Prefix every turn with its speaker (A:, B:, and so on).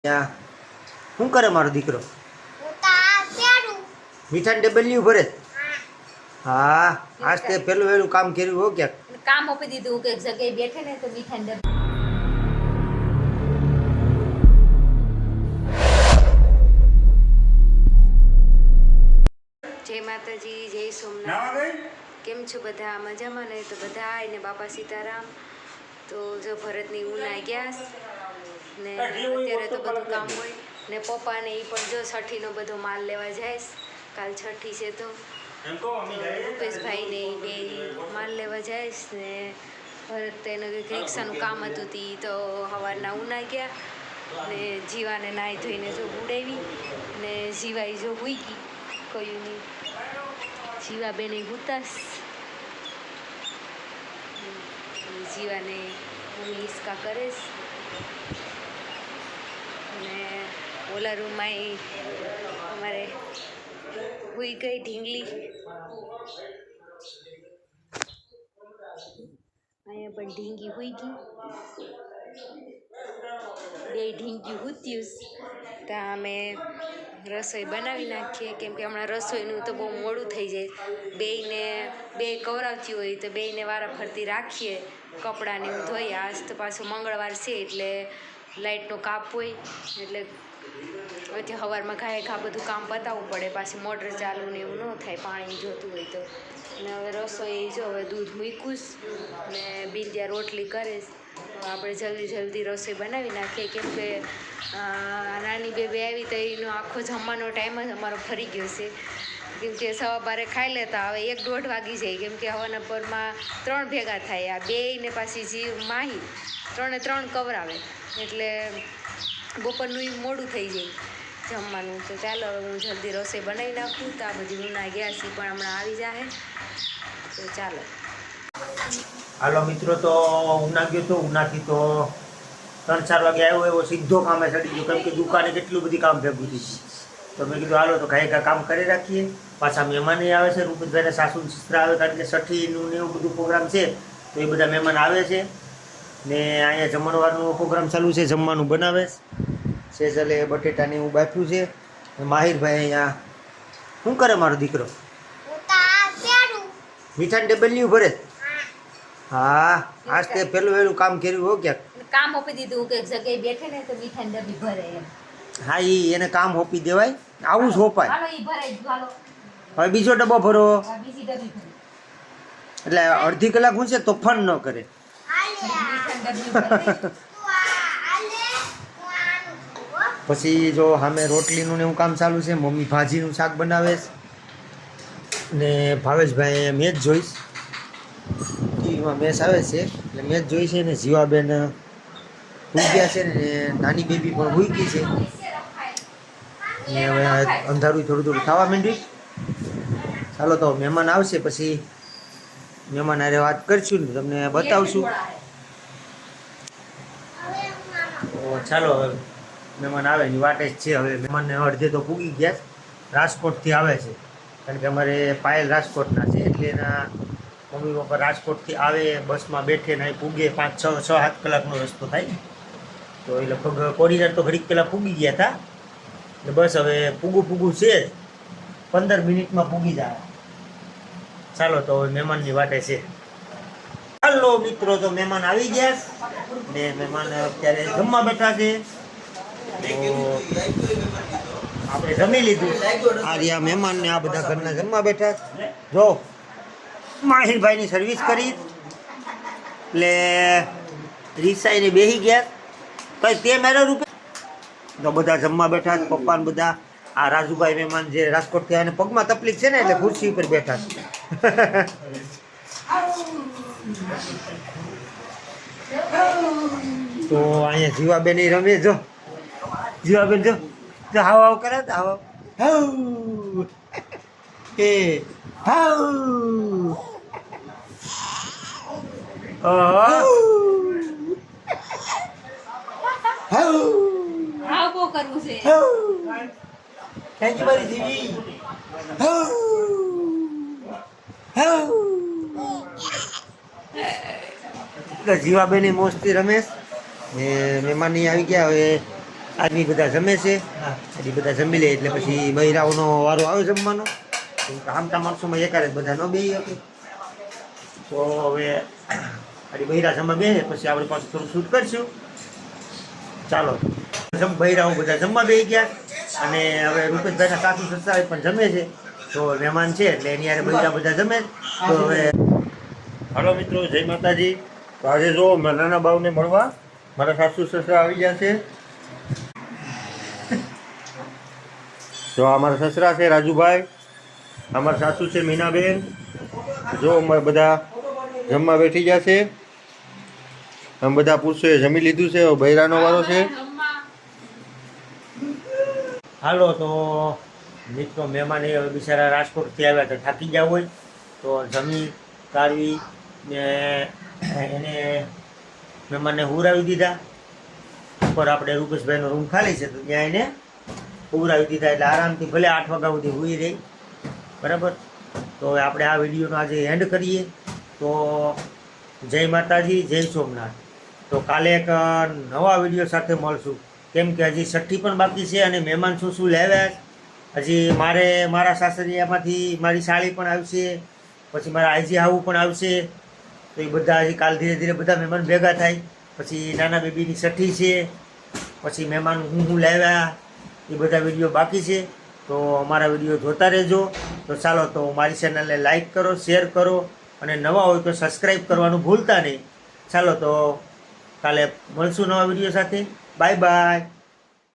A: ત્યાં શું કરે મારો દીકરો? મીઠાને ડબલ્યુ ભરે. હા, આજ તે પેલું વેલું કામ કર્યું હો ક્યાંક.
B: કામ આપી દીધું કે એક જગ્યાએ બેઠે ને તો મીઠાને જય માતાજી, જય સોમનાથ. કેમ છો બધા? મજામાં ને? તો બધા આવીને બાપા સીતારામ. તો જો ભરતની ઉનાઈ ગયા ને અત્યારે તો બધું કામ હોય ને પપ્પાને એ પણ જો છઠ્ઠીનો બધો માલ લેવા જાય. કાલ છઠ્ઠી છે તો રૂપેશભાઈને બે માલ લેવા જાય ને ભરત એને રિક્ષાનું કામ હતું તી તો સવારના ઉનાઈ ગયા ને જીવાને નાહી ધોઈને જો ઉડાવી ને જીવાઈ જો હુઈ ગઈ. કયું નહીં, જીવા બેને હુતાસ જીવાને મમ્મી હિસકા કરે અને ઓલા રૂમમાં અમારે હુઈ ગઈ ઢીંગલી. અહીંયા પણ ઢીંગી હુઈ ગઈ, બે ઢીંગી હુત્યુસ. ત્યાં અમે રસોઈ બનાવી નાખીએ કેમ કે હમણાં રસોઈનું તો બહુ મોડું થઈ જાય. બે કવરાવતી હોય તો બેયને વારા ફરતી રાખીએ. કપડાને હું ધોઈએ. આજ તો પાછું મંગળવાર છે એટલે લાઇટનો કાપ હોય એટલે પછી સવારમાં ઘાએ ઘા બધું કામ પતાવવું પડે. પાછી મોટર ચાલુ ને એવું ન થાય પાણી જોતું હોય તો. અને હવે રસોઈ જો હવે દૂધ મૂક્યું ને બિંદિયા રોટલી કરે. આપણે જલ્દી રસોઈ બનાવી નાખીએ કેમ કે નાની બેબી આવી તો એનો આખો જમવાનો ટાઈમ જ અમારો ફરી ગયો છે. કેમ કે સવારે ખાઈ લેતા હવે 1-1:30 વાગી જાય કેમ કે હવાના પરમાં 3 ભેગા થાય. આ બે ને પાછી જીવ માહી 3 કવરાવે એટલે બપોરનું મોડું થઈ જાય જમવાનું. તો ચાલો હવે હું જલ્દી રસોઈ બનાવી નાખું. તો આ બધી ઉના ગયા છે પણ હમણાં આવી જાય. તો ચાલો
A: હાલો મિત્રો, તો ઉના ગયો તો ઉનાથી તો 3-4 વાગે આવ્યો એવો સીધો કામે ચડી ગયો કેમ કે દુકાને કેટલું બધી કામ ભેગું થયું. તો મેં કીધું હાલો તો ઘાય કામ કરી રાખીએ. પાછા મહેમાન આવે છે, રૂપેશભાઈને સાસુ સસરા આવે કારણ કે છઠ્ઠીનું ને એવું બધું પ્રોગ્રામ છે તો એ બધા મહેમાન આવે છે ને અહીંયા જમણવારનો પ્રોગ્રામ ચાલુ છે. જમવાનું બનાવે છે ચલે બટેટાને એવું બાફ્યું છે. માહિરભાઈ અહીંયા શું કરે મારો દીકરો? મીઠાને ડબલ્યુ ભરે. હા, આજ તે પેલું વેલું કામ કર્યું હો ક્યાંક.
B: કામ આપી દીધું કે એક જગ્યાએ બેઠે ને તો મીઠાની ડબ્બી ભરે એમ.
A: હા, એને કામ હોપી દેવાય, આવું જ હોપાય.
B: હાલો ઈ ભરાય હાલો.
A: હવે બીજો ડબ્બો ભરો
B: બીજી ડબ્બી ભરે
A: એટલે અડધી કલાક હું છે તોફાન ન કરે. પછી જો સામે રોટલીનું ને એવું કામ ચાલુ છે. મમ્મી ભાજીનું શાક બનાવે છે ને ભાવેશભાઈ મેચ જોઈશ ટીવીમાં મેચ આવે છે એટલે મેચ જોઈ છે ને જીવાબેન હુઈ ગયા છે ને નાની બેબી પણ હુઈ ગઈ છે ને હવે અંધારું થોડું થવા માંડ્યું. ચાલો તો મહેમાન આવશે પછી મહેમાન હારે વાત કરશું ને તમને બતાવશું. તો ચાલો હવે મહેમાન આવે એની વાટે જ છે. હવે મહેમાનને અડધે તો પૂગી ગયા, રાજકોટથી આવે છે કારણ કે અમારે પાયલ રાજકોટના છે એટલે એના મમ્મી પપ્પા રાજકોટથી આવે, બસમાં બેઠે ને અહીં પૂગે 5-6-7 કલાકનો રસ્તો થાય. તો એ લગભગ કોરિડોર તો ઘડીક પહેલાં પૂગી ગયા હતા એટલે બસ હવે પૂગું છે 15 મિનિટમાં પૂગી જાય. ચાલો તો હવે મહેમાનની વાટે છે. હાલો મિત્રો, તો મહેમાન આવી ગયા ને મહેમાન અત્યારે જમવા બેઠા છે. આપણે જમી લીધું. આ રહ્યા મહેમાન ને આ બધા ઘરના જમવા બેઠા. જો માહિરભાઈની સર્વિસ કરી એટલે રિક્ષાઈને બેસી ગયા. કઈ તે મેરો રૂપે તો બધા જમવા બેઠા. પપ્પા ને બધા આ રાજુભાઈ મહેમાન જે રાજકોટથી આવે પગમાં તકલીફ છે ને એટલે ખુરશી ઉપર બેઠા. તો અહીંયા જીવાબેન રમે. જો જીવાબેન જો હાવ હાવ કરે તો હાવ હાવ એ હાવ
B: આવો કરવું છે.
A: થેન્ક યુ મારી જીવી. જીવાબેન મોસ્તી રમેશ ને મહેમાન અહીં આવી ગયા. હવે આદમી બધા જમે છે હજી બધા જમી લે એટલે પછી બૈરાઓનો વારો આવે જમવાનો. કેમ કે આમતા માણસોમાં એકારે જ બધા ન બેસી શકે. તો હવે હજી બૈરા જમવા બેસે પછી આપણે પાછું થોડું શૂટ કરશું. ચાલો બૈરાઓ બધા જમવા બેસી ગયા અને હવે રૂપેશભાઈના સાસુ સસરા પણ જમે છે. તો મહેમાન છે એટલે એની યારે બૈરા બધા જમે. તો હવે હાલો મિત્રો, જય માતાજી. તો આજે જો મારા નાના બાવને મળવા મારા સાસુ સસરા આવી ગયા છે. જો અમારા સસરા છે રાજુભાઈ, અમારા સાસુ છે મીનાબેન. જો અમારે બધા જમવા બેઠી ગયા છે. અમે બધા પુરુષોએ જમી લીધું છે. બૈરાનો વારો છે. હાલો તો મિત્રો, મહેમાન એ બિચારા રાજકોટથી આવ્યા તો થાકી ગયા હોય તો જમી કાઢવી ને એને મહેમાનને હુરાવી દીધા. ઉપર આપણે રૂપેશભાઈનો રૂમ ખાલી છે તો ત્યાં એને હુરાવી દીધા એટલે આરામથી ભલે 8 વાગ્યા સુધી હુઈ રહી. બરાબર. તો હવે આપણે આ વિડીયોનો આજે એન્ડ કરીએ. તો જય માતાજી, જય સોમનાથ. તો કાલે એક નવા વિડીયો સાથે મળશું. કેમ કે હજી છઠ્ઠી પણ બાકી છે અને મહેમાન શું શું લાવ્યા. હજી મારા સાસરિયામાંથી મારી સાળી પણ આવશે, પછી મારા આઈજી હાવું પણ આવશે. તો એ બધા હજી કાલ ધીરે ધીરે બધા મહેમાન ભેગા થાય. પછી નાના બેબીની છઠ્ઠી છે, પછી મહેમાન હું લાવ્યા એ બધા વિડીયો બાકી છે. તો અમારા વિડીયો જોતા રહેજો. તો ચાલો તો મારી ચેનલને લાઈક કરો, શેર કરો અને નવા હોય તો સબસ્ક્રાઈબ કરવાનું ભૂલતા નહીં. ચાલો તો કાલે મળશું નવા વિડીયો સાથે. Bye bye.